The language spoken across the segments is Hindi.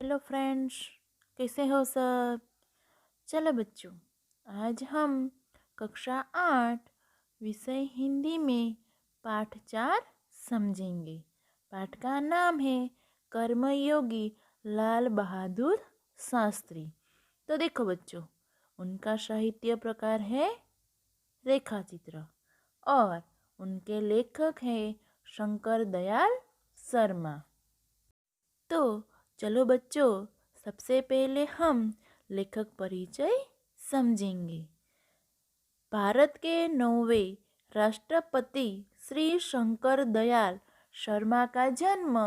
हेलो फ्रेंड्स, कैसे हो सब। चलो बच्चों, आज हम कक्षा 8 विषय हिंदी में पाठ 4 समझेंगे। पाठ का नाम है कर्मयोगी लाल बहादुर शास्त्री। तो देखो बच्चों, उनका साहित्य प्रकार है रेखा चित्र और उनके लेखक हैं शंकर दयाल शर्मा। तो चलो बच्चों, सबसे पहले हम लेखक परिचय समझेंगे। भारत के 9वें राष्ट्रपति श्री शंकर दयाल शर्मा का जन्म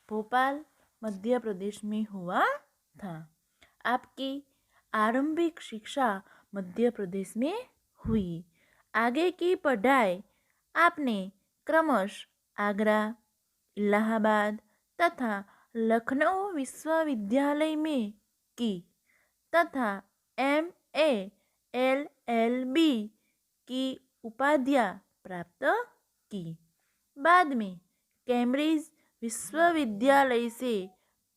भोपाल मध्य प्रदेश में हुआ था। आपकी आरंभिक शिक्षा मध्य प्रदेश में हुई। आगे की पढ़ाई आपने क्रमशः आगरा, इलाहाबाद तथा लखनऊ विश्वविद्यालय में की तथा MA LLB की उपाधियाँ प्राप्त की। बाद में कैम्ब्रिज विश्वविद्यालय से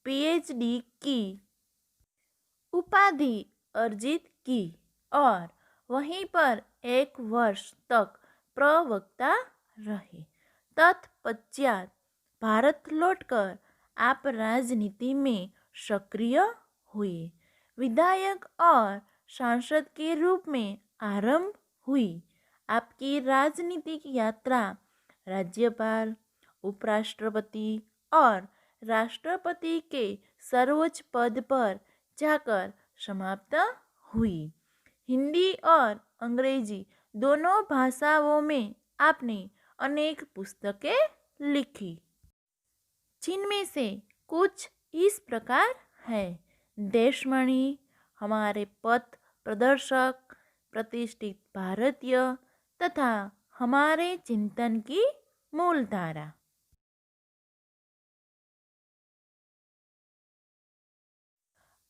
PhD की उपाधि अर्जित की और वहीं पर 1 वर्ष तक प्रवक्ता रहे। तत्पश्चात भारत लौटकर आप राजनीति में सक्रिय हुए। विधायक और सांसद के रूप में आरंभ हुई। आपकी राजनीतिक यात्रा राज्यपाल, उपराष्ट्रपति और राष्ट्रपति के सर्वोच्च पद पर जाकर समाप्त हुई। हिंदी और अंग्रेजी दोनों भाषाओं में आपने अनेक पुस्तकें लिखी, जिनमें से कुछ इस प्रकार है: देशमणि, हमारे पथ प्रदर्शक, प्रतिष्ठित भारतीय तथा हमारे चिंतन की मूलधारा।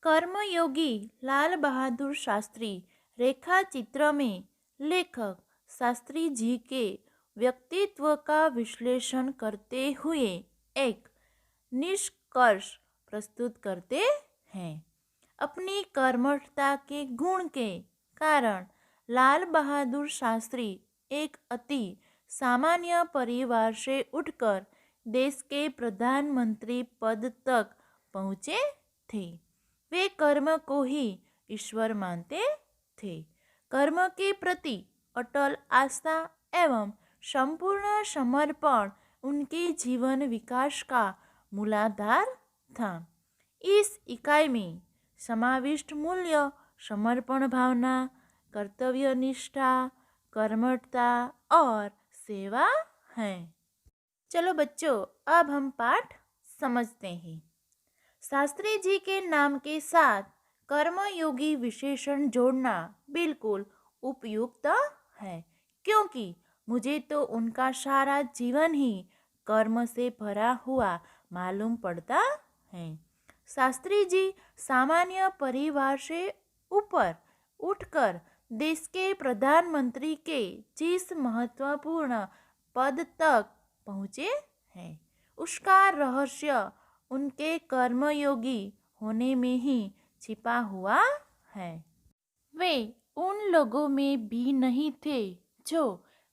कर्मयोगी लाल बहादुर शास्त्री रेखा चित्र में लेखक शास्त्री जी के व्यक्तित्व का विश्लेषण करते हुए एक निष्कर्ष प्रस्तुत करते हैं। अपनी कर्मठता के गुण के कारण लाल बहादुर शास्त्री एक अति सामान्य परिवार से उठकर देश के प्रधानमंत्री पद तक पहुँचे थे। वे कर्म को ही ईश्वर मानते थे। कर्म के प्रति अटल आस्था एवं संपूर्ण समर्पण उनके जीवन विकास का मूलाधार था। इस इकाई में समाविष्ट मूल्य समर्पण भावना, कर्तव्य निष्ठा, कर्मठता और सेवा है। चलो बच्चों, अब हम पाठ समझते हैं। शास्त्री जी के नाम के साथ कर्मयोगी विशेषण जोड़ना बिल्कुल उपयुक्त है, क्योंकि मुझे तो उनका सारा जीवन ही कर्म से भरा हुआ मालूम पड़ता है। शास्त्री जी सामान्य परिवार से ऊपर उठकर देश के प्रधानमंत्री के जिस महत्वपूर्ण पद तक पहुँचे हैं, उसका रहस्य उनके कर्मयोगी होने में ही छिपा हुआ है। वे उन लोगों में भी नहीं थे जो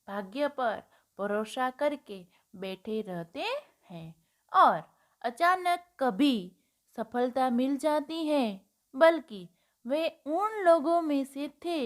भाग्य पर भरोसा करके बैठे रहते हैं और अचानक कभी सफलता मिल जाती है, बल्कि वे उन लोगों में से थे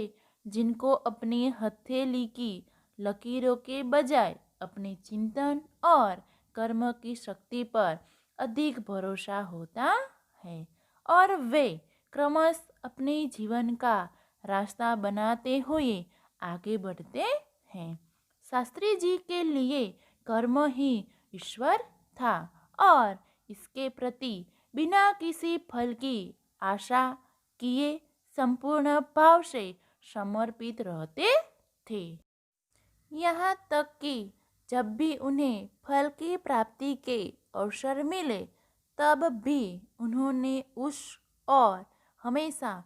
जिनको अपनी हथेली की लकीरों के बजाय अपने चिंतन और कर्म की शक्ति पर अधिक भरोसा होता है और वे क्रमशः अपने जीवन का रास्ता बनाते हुए आगे बढ़ते हैं। शास्त्री जी के लिए कर्म ही ईश्वर था और इसके प्रति बिना किसी फल की आशा किए संपूर्ण भाव से समर्पित रहते थे। यहाँ तक कि जब भी उन्हें फल की प्राप्ति के अवसर मिले, तब भी उन्होंने उस और हमेशा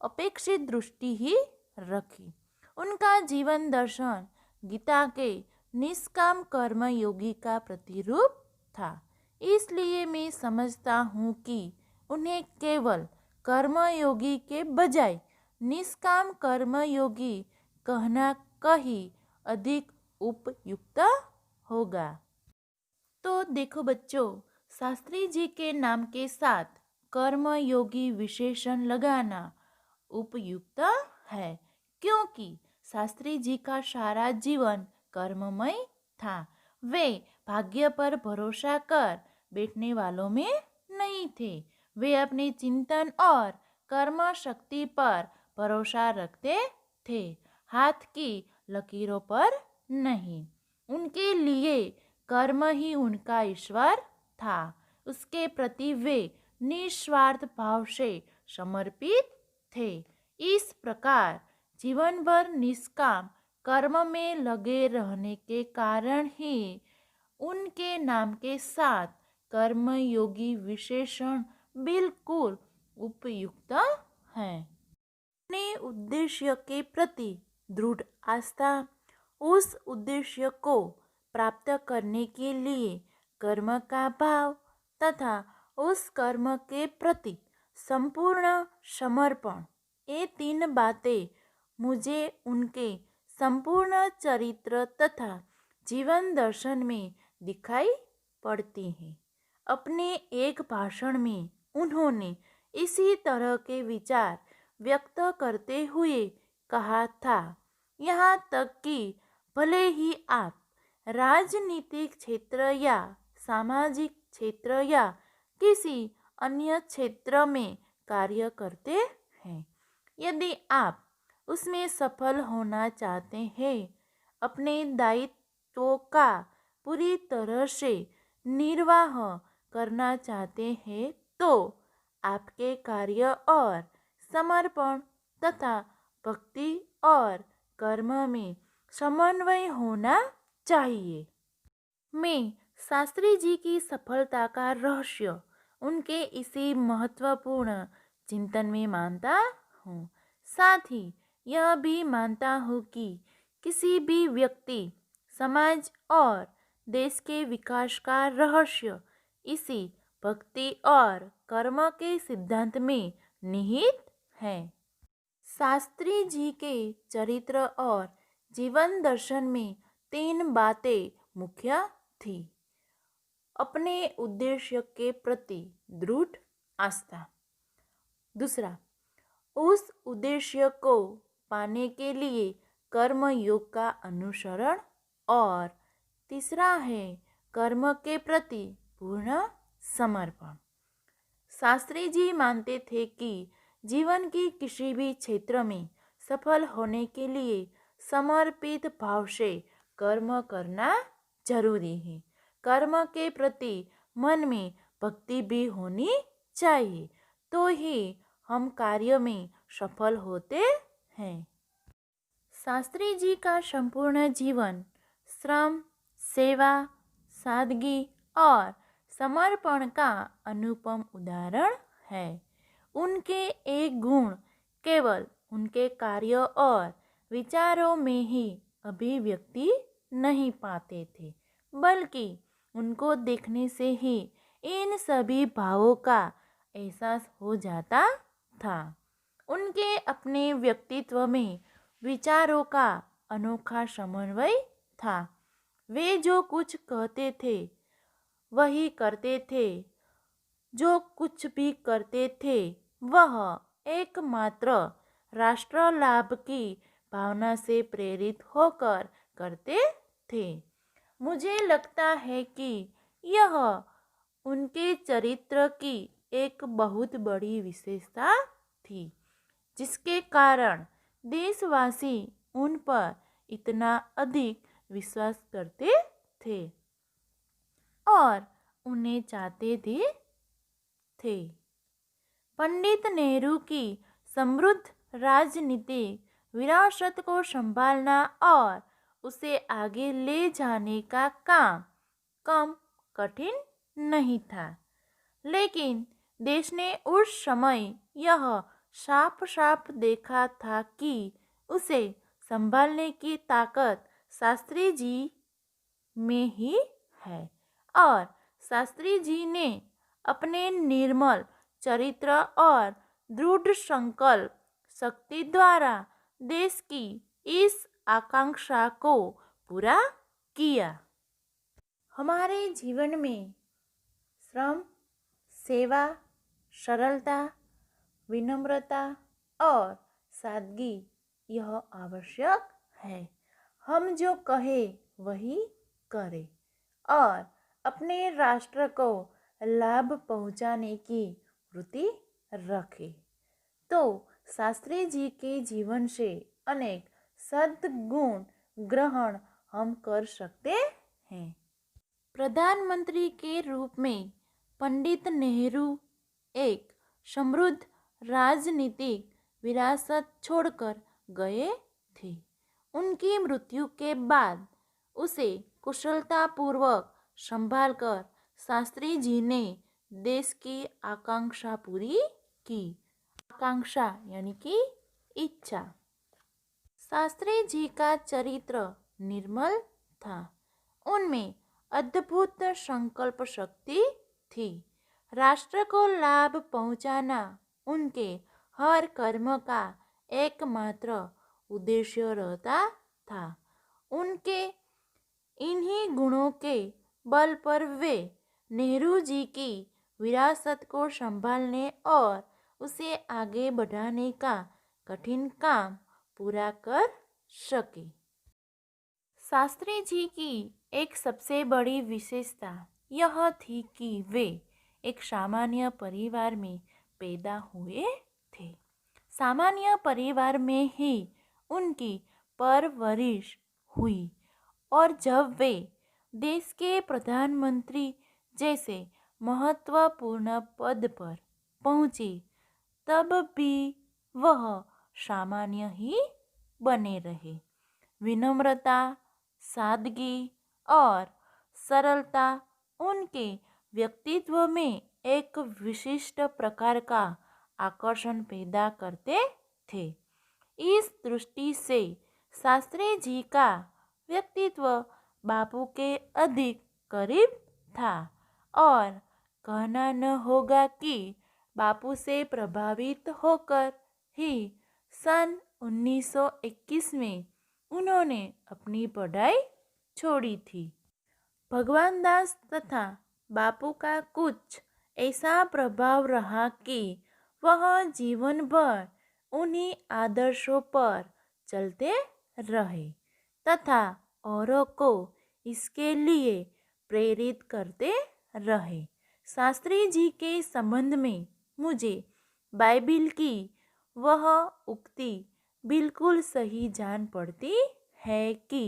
अपेक्षित दृष्टि ही रखी। उनका जीवन दर्शन गीता के निष्काम कर्म योगी का प्रतिरूप था। इसलिए मैं समझता हूँ कि उन्हें केवल कर्मयोगी के बजाय निष्काम कर्मयोगी कहना कहीं अधिक उपयुक्त होगा। तो देखो बच्चों, शास्त्री जी के नाम के साथ कर्मयोगी विशेषण लगाना उपयुक्त है, क्योंकि शास्त्री जी का सारा जीवन कर्ममय था। वे भाग्य पर भरोसा कर बैठने वालों में नहीं थे। वे अपने चिंतन और कर्म शक्ति पर भरोसा रखते थे, हाथ की लकीरों पर नहीं। उनके लिए कर्म ही उनका ईश्वर था। उसके प्रति वे निस्वार्थ भाव से समर्पित थे। इस प्रकार जीवन भर निष्काम कर्म में लगे रहने के कारण ही उनके नाम के साथ कर्मयोगी विशेषण बिल्कुल उपयुक्त है। अपने उद्देश्य के प्रति दृढ़ आस्था, उस उद्देश्य को प्राप्त करने के लिए कर्म का भाव तथा उस कर्म के प्रति संपूर्ण समर्पण, ये तीन बातें मुझे उनके संपूर्ण चरित्र तथा जीवन दर्शन में दिखाई पड़ती हैं। अपने एक भाषण में उन्होंने इसी तरह के विचार व्यक्त करते हुए कहा था, यहाँ तक कि भले ही आप राजनीतिक क्षेत्र या सामाजिक क्षेत्र या किसी अन्य क्षेत्र में कार्य करते हैं, यदि आप उसमें सफल होना चाहते हैं, अपने दायित्वों का पूरी तरह से निर्वाह करना चाहते हैं, तो आपके कार्य और समर्पण तथा भक्ति और कर्म में समन्वय होना चाहिए। मैं शास्त्री जी की सफलता का रहस्य उनके इसी महत्वपूर्ण चिंतन में मानता हूँ। साथ ही यह भी मानता हूँ कि किसी भी व्यक्ति, समाज और देश के विकास का रहस्य इसी भक्ति और कर्म के सिद्धांत में निहित है। शास्त्री जी के चरित्र और जीवन दर्शन में तीन बातें मुख्य थी। अपने उद्देश्य के प्रति दृढ़ आस्था, दूसरा, उस उद्देश्य को पाने के लिए कर्म योग का अनुसरण, और तीसरा है कर्म के प्रति पूर्ण समर्पण। शास्त्री जी मानते थे कि जीवन की किसी भी क्षेत्र में सफल होने के लिए समर्पित भाव से कर्म करना जरूरी है। कर्म के प्रति मन में भक्ति भी होनी चाहिए, तो ही हम कार्य में सफल होते हैं। शास्त्री जी का संपूर्ण जीवन श्रम, सेवा, सादगी और समर्पण का अनुपम उदाहरण है। उनके एक गुण केवल उनके कार्य और विचारों में ही अभिव्यक्ति नहीं पाते थे, बल्कि उनको देखने से ही इन सभी भावों का एहसास हो जाता था। उनके अपने व्यक्तित्व में विचारों का अनोखा समन्वय था। वे जो कुछ कहते थे वही करते थे, जो कुछ भी करते थे वह एकमात्र राष्ट्र लाभ की भावना से प्रेरित होकर करते थे। मुझे लगता है कि यह उनके चरित्र की एक बहुत बड़ी विशेषता थी, जिसके कारण देशवासी उन पर इतना अधिक विश्वास करते थे और उन्हें चाहते भी थे। पंडित नेहरू की समृद्ध राजनीतिक विरासत को संभालना और उसे आगे ले जाने का काम कम कठिन नहीं था, लेकिन देश ने उस समय यह साफ साफ देखा था कि उसे संभालने की ताकत शास्त्री जी में ही है, और शास्त्री जी ने अपने निर्मल चरित्र और दृढ़ संकल्प शक्ति द्वारा देश की इस आकांक्षा को पूरा किया। हमारे जीवन में श्रम, सेवा, सरलता, विनम्रता और सादगी यह आवश्यक है। हम जो कहे वही करें और अपने राष्ट्र को लाभ पहुंचाने की वृत्ति रखें, तो शास्त्री जी के जीवन से अनेक सद्गुण ग्रहण हम कर सकते हैं। प्रधानमंत्री के रूप में पंडित नेहरू एक समृद्ध राजनीतिक विरासत छोड़कर गए थे। उनकी मृत्यु के बाद उसे कुशलतापूर्वक संभालकर शास्त्री जी ने देश की आकांक्षा पूरी की। आकांक्षा यानी कि इच्छा। शास्त्री जी का चरित्र निर्मल था। उनमें अद्भुत संकल्प शक्ति थी। राष्ट्र को लाभ पहुंचाना उनके हर कर्म का एकमात्र उद्देश्य रहता था। उनके इन्हीं गुणों के बल पर वे नेहरू जी की विरासत को संभालने और उसे आगे बढ़ाने का कठिन काम पूरा कर सके। शास्त्री जी की एक सबसे बड़ी विशेषता यह थी कि वे एक सामान्य परिवार में पैदा हुए थे। सामान्य परिवार में ही उनकी परवरिश हुई और जब वे देश के प्रधानमंत्री जैसे महत्वपूर्ण पद पर पहुंचे तब भी वह सामान्य ही बने रहे। विनम्रता, सादगी और सरलता उनके व्यक्तित्व में एक विशिष्ट प्रकार का आकर्षण पैदा करते थे। इस दृष्टि से शास्त्री जी का व्यक्तित्व बापू के अधिक करीब था और कहना न होगा कि बापू से प्रभावित होकर ही सन 1921 में उन्होंने अपनी पढ़ाई छोड़ी थी। भगवान दास तथा बापू का कुछ ऐसा प्रभाव रहा कि वह जीवन भर उन्हीं आदर्शों पर चलते रहे तथा औरों को इसके लिए प्रेरित करते रहे। शास्त्री जी के संबंध में मुझे बाइबिल की वह उक्ति बिल्कुल सही जान पड़ती है कि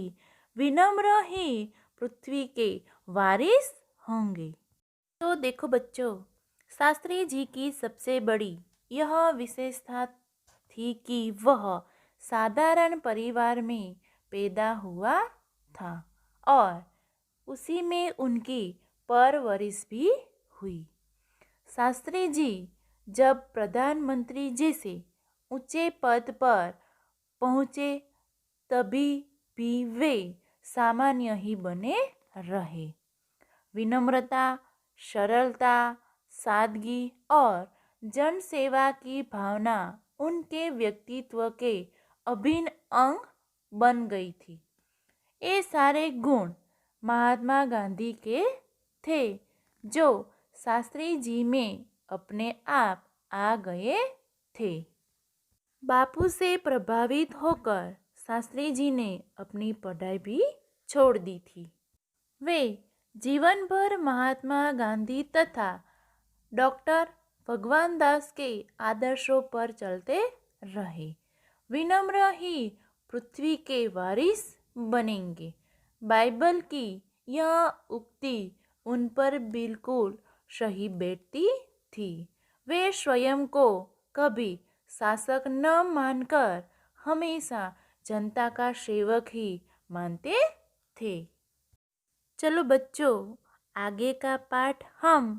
विनम्र ही पृथ्वी के वारिस होंगे। तो देखो बच्चों, शास्त्री जी की सबसे बड़ी यह विशेषता थी कि वह साधारण परिवार में पैदा हुआ था और उसी में उनकी परवरिश भी हुई। शास्त्री जी जब प्रधानमंत्री जैसे ऊंचे पद पर पहुँचे तभी भी वे सामान्य ही बने रहे। विनम्रता, सरलता, सादगी और जनसेवा की भावना उनके व्यक्तित्व के अभिन्न अंग बन गई थी। ये सारे गुण महात्मा गांधी के थे जो शास्त्री जी में अपने आप आ गए थे। बापू से प्रभावित होकर शास्त्री जी ने अपनी पढ़ाई भी छोड़ दी थी। वे जीवन भर महात्मा गांधी तथा डॉक्टर भगवान दास के आदर्शों पर चलते रहे। विनम्र ही पृथ्वी के वारिस बनेंगे। बाइबल की यह उक्ति उन पर बिल्कुल सही बैठती थी। वे स्वयं को कभी शासक न मानकर हमेशा जनता का सेवक ही मानते थे। चलो बच्चों, आगे का पाठ हम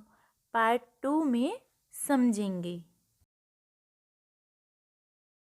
पार्ट 2 में समझेंगे।